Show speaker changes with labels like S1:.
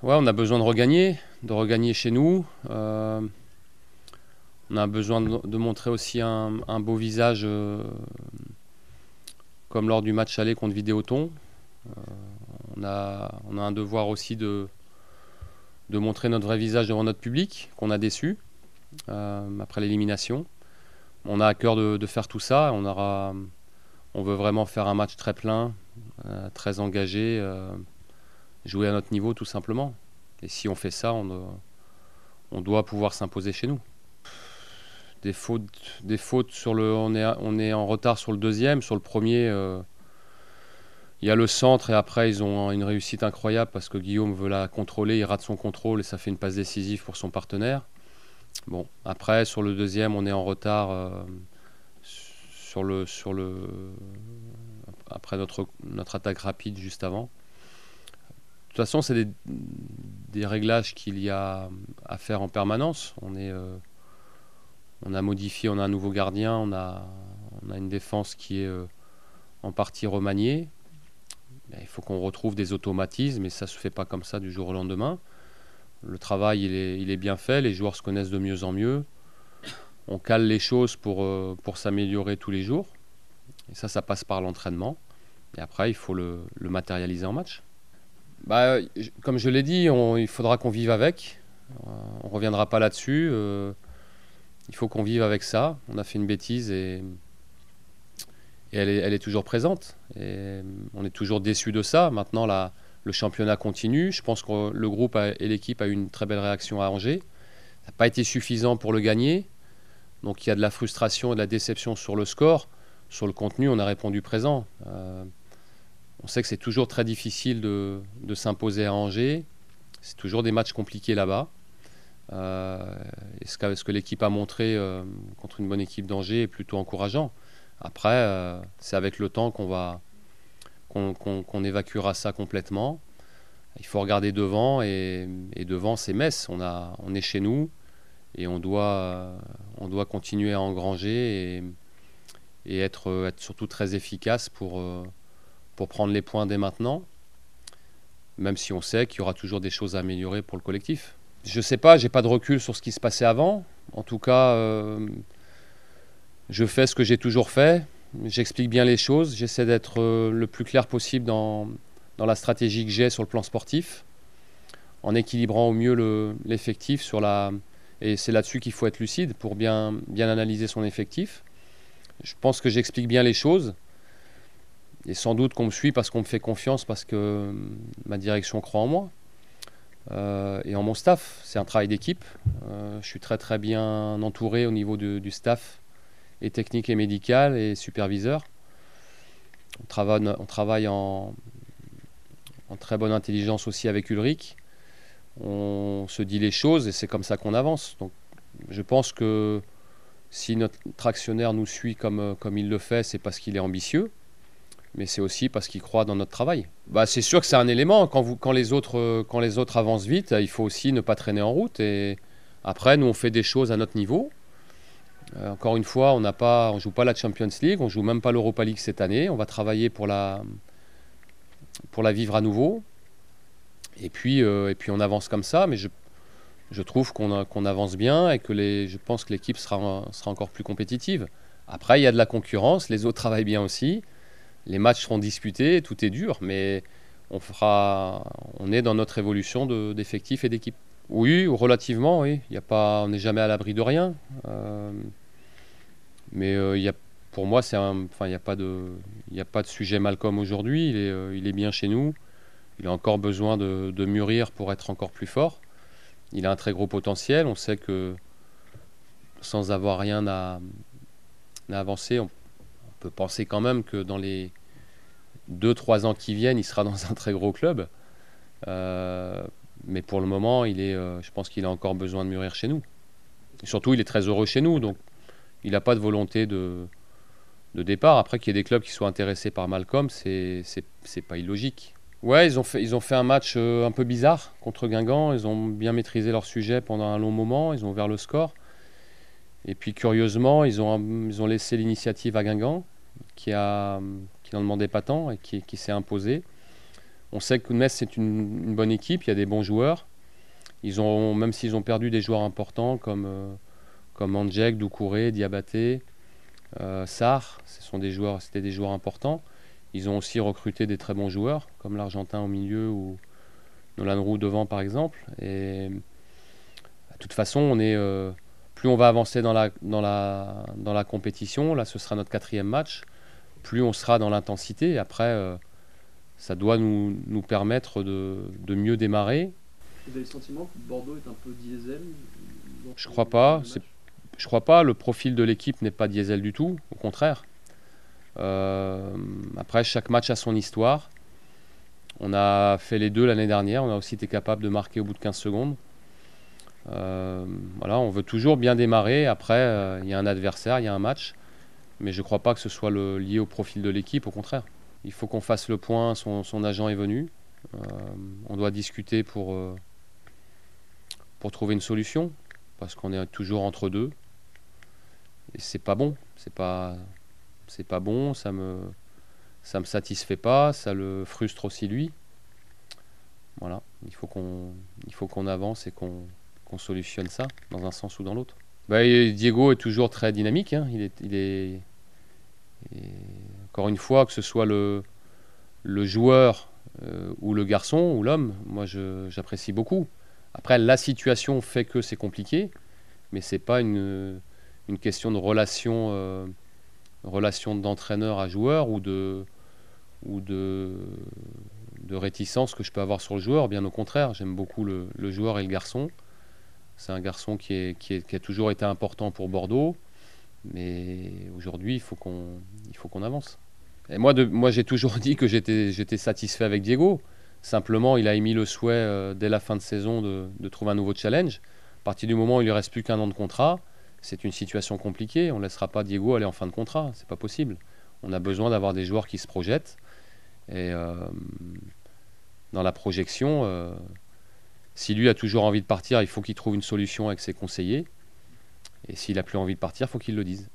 S1: Ouais, on a besoin de regagner chez nous. On a besoin de montrer aussi un beau visage, comme lors du match aller contre Vidéoton. On a un devoir aussi de montrer notre vrai visage devant notre public, qu'on a déçu après l'élimination. On a à cœur de faire tout ça. On veut vraiment faire un match très plein, très engagé, jouer à notre niveau tout simplement. Et si on fait ça, on doit pouvoir s'imposer chez nous. Des fautes sur on est en retard sur le deuxième. Sur le premier, il y a le centre et après ils ont une réussite incroyable parce que Guillaume veut la contrôler, il rate son contrôle et ça fait une passe décisive pour son partenaire. Bon, après sur le deuxième, on est en retard après notre attaque rapide juste avant. De toute façon, c'est des réglages qu'il y a à faire en permanence. On a modifié, on a un nouveau gardien, on a une défense qui est en partie remaniée. Il faut qu'on retrouve des automatismes et ça ne se fait pas comme ça du jour au lendemain. Le travail, il est bien fait, les joueurs se connaissent de mieux en mieux. On cale les choses pour s'améliorer tous les jours. Et ça passe par l'entraînement. Et après, il faut le matérialiser en match. Bah, comme je l'ai dit, il faudra qu'on vive avec. On ne reviendra pas là-dessus. Il faut qu'on vive avec ça. On a fait une bêtise et elle est toujours présente. Et on est toujours déçu de ça. Maintenant, le championnat continue. Je pense que le groupe et l'équipe a eu une très belle réaction à Angers. Ça n'a pas été suffisant pour le gagner. Donc il y a de la frustration et de la déception sur le score. Sur le contenu, on a répondu présent. On sait que c'est toujours très difficile de s'imposer à Angers. C'est toujours des matchs compliqués là-bas. Et ce que l'équipe a montré contre une bonne équipe d'Angers est plutôt encourageant. Après, c'est avec le temps qu'on évacuera ça complètement. Il faut regarder devant et devant c'est Metz. On est chez nous et on doit continuer à engranger et être surtout très efficace pour prendre les points dès maintenant, même si on sait qu'il y aura toujours des choses à améliorer pour le collectif. Je sais pas, j'ai pas de recul sur ce qui se passait avant. En tout cas, je fais ce que j'ai toujours fait. J'explique bien les choses. J'essaie d'être le plus clair possible dans la stratégie que j'ai sur le plan sportif, en équilibrant au mieux l'effectif et c'est là-dessus qu'il faut être lucide pour bien analyser son effectif. Je pense que j'explique bien les choses. Et sans doute qu'on me suit parce qu'on me fait confiance, parce que ma direction croit en moi. Et en mon staff, c'est un travail d'équipe. Je suis très très bien entouré au niveau du staff, et technique et médical et superviseur. On travaille en très bonne intelligence aussi avec Ulrich. On se dit les choses et c'est comme ça qu'on avance. Donc je pense que si notre actionnaire nous suit comme il le fait, c'est parce qu'il est ambitieux, mais c'est aussi parce qu'il croit dans notre travail. Bah, c'est sûr que c'est un élément. Quand les autres avancent vite, il faut aussi ne pas traîner en route. Et après, nous, on fait des choses à notre niveau. Encore une fois, on ne joue pas la Champions League, on ne joue même pas l'Europa League cette année. On va travailler pour la vivre à nouveau. Et puis on avance comme ça. Mais je trouve qu'on avance bien et je pense que l'équipe sera encore plus compétitive. Après, il y a de la concurrence, les autres travaillent bien aussi. Les matchs seront disputés, tout est dur, mais on est dans notre évolution d'effectifs et d'équipe. Oui, relativement, oui. On n'est jamais à l'abri de rien. Mais pour moi, il n'y a pas de sujet Malcolm aujourd'hui. Il est bien chez nous. Il a encore besoin de mûrir pour être encore plus fort. Il a un très gros potentiel. On sait que sans avoir rien à avancer, on peut penser quand même que dans les 2-3 ans qui viennent, il sera dans un très gros club. Mais pour le moment, je pense qu'il a encore besoin de mûrir chez nous. Et surtout, il est très heureux chez nous. Donc, il n'a pas de volonté de départ. Après, qu'il y ait des clubs qui soient intéressés par Malcolm, c'est pas illogique. Ouais, ils ont fait un match un peu bizarre contre Guingamp. Ils ont bien maîtrisé leur sujet pendant un long moment. Ils ont ouvert le score. Et puis, curieusement, ils ont laissé l'initiative à Guingamp, qui n'en demandait pas tant et qui s'est imposé. On sait que Metz, c'est une bonne équipe, il y a des bons joueurs. Même s'ils ont perdu des joueurs importants comme Andjek, Doucouré, Diabaté, Sarr, c'était des joueurs importants. Ils ont aussi recruté des très bons joueurs, comme l'Argentin au milieu ou Nolan Roux devant par exemple. Et de toute façon, plus on va avancer dans la compétition, là ce sera notre 4e match, plus on sera dans l'intensité. Après, ça doit nous permettre de mieux démarrer.
S2: Vous avez le sentiment que Bordeaux est un peu diesel?
S1: Je crois pas. Je crois pas. Le profil de l'équipe n'est pas diesel du tout, au contraire. Après, chaque match a son histoire. On a fait les deux l'année dernière. On a aussi été capable de marquer au bout de 15 secondes. Voilà, on veut toujours bien démarrer. Après, il y a un adversaire, il y a un match. Mais je ne crois pas que ce soit lié au profil de l'équipe, au contraire. Il faut qu'on fasse le point. Son agent est venu. On doit discuter pour trouver une solution. Parce qu'on est toujours entre deux. Et c'est pas bon. C'est pas bon. Ça me satisfait pas. Ça le frustre aussi lui. Voilà. Il faut qu'on avance et qu'on solutionne ça dans un sens ou dans l'autre. Diego est toujours très dynamique. Hein. Encore une fois, que ce soit le joueur ou le garçon ou l'homme, moi j'apprécie beaucoup. Après, la situation fait que c'est compliqué, mais c'est pas une question de relation d'entraîneur à joueur ou de réticence que je peux avoir sur le joueur. Bien au contraire, j'aime beaucoup le joueur et le garçon. C'est un garçon qui a toujours été important pour Bordeaux. Mais aujourd'hui, il faut qu'on avance. Et moi, j'ai toujours dit que j'étais satisfait avec Diego. Simplement, il a émis le souhait dès la fin de saison de trouver un nouveau challenge. À partir du moment où il ne lui reste plus qu'1 an de contrat, c'est une situation compliquée. On ne laissera pas Diego aller en fin de contrat. C'est pas possible. On a besoin d'avoir des joueurs qui se projettent. Et dans la projection, si lui a toujours envie de partir, il faut qu'il trouve une solution avec ses conseillers. Et s'il n'a plus envie de partir, il faut qu'il le dise.